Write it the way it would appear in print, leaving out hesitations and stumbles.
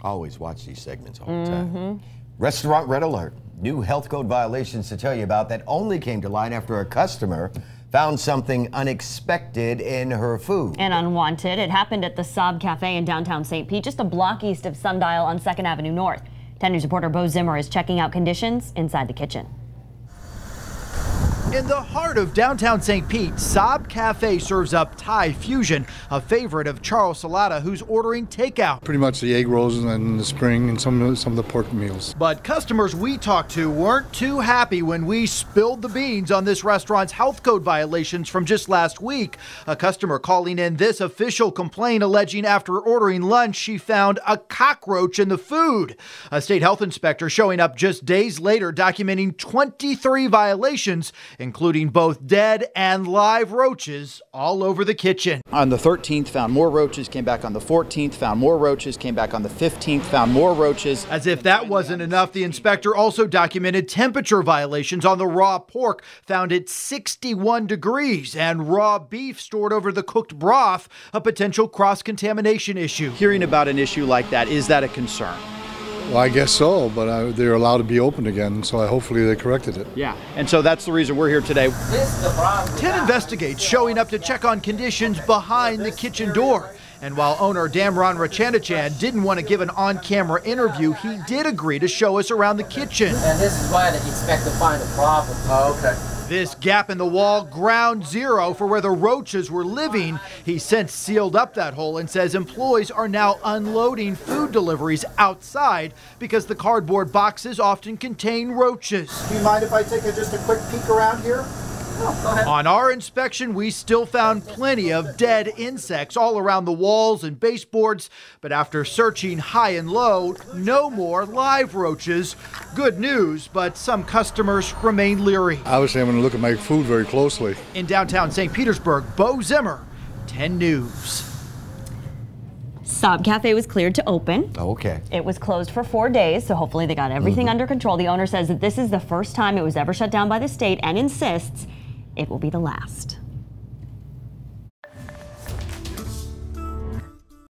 Always watch these segments all the time. Restaurant Red Alert. New health code violations to tell you about that only came to light after a customer found something unexpected in her food. And unwanted. It happened at the Sab Cafe in downtown St. Pete, just a block east of Sundial on 2nd Avenue North. 10 News reporter Bo Zimmer is checking out conditions inside the kitchen. In the heart of downtown St. Pete, Sab Cafe serves up Thai fusion, a favorite of Charles Salata, who's ordering takeout. Pretty much the egg rolls and the spring and some of the pork meals. But customers we talked to weren't too happy when we spilled the beans on this restaurant's health code violations from just last week. A customer calling in this official complaint alleging after ordering lunch she found a cockroach in the food. A state health inspector showing up just days later documenting 23 violations, including both dead and live roaches all over the kitchen. On the 13th, found more roaches, came back on the 14th, found more roaches, came back on the 15th, found more roaches. As if that wasn't enough, the inspector also documented temperature violations on the raw pork, found at 61 degrees, and raw beef stored over the cooked broth, a potential cross-contamination issue. Hearing about an issue like that, is that a concern? Well, I guess so, but they're allowed to be open again, so hopefully they corrected it. Yeah, and so that's the reason we're here today. 10 investigates showing up to check on conditions behind the kitchen door. And while owner Damron Rachanachan didn't want to give an on-camera interview, he did agree to show us around the kitchen. And this is why the inspector find the problem. Oh, okay. This gap in the wall, ground zero for where the roaches were living. He since sealed up that hole and says employees are now unloading food deliveries outside because the cardboard boxes often contain roaches. Do you mind if I take just a quick peek around here? Oh, go ahead. On our inspection, we still found plenty of dead insects all around the walls and baseboards, but after searching high and low, no more live roaches. Good news, but some customers remain leery. Obviously, I'm going to look at my food very closely. In downtown St. Petersburg, Bo Zimmer, 10 News. Sab Cafe was cleared to open. Okay. It was closed for 4 days, so hopefully they got everything under control. The owner says that this is the first time it was ever shut down by the state and insists it will be the last.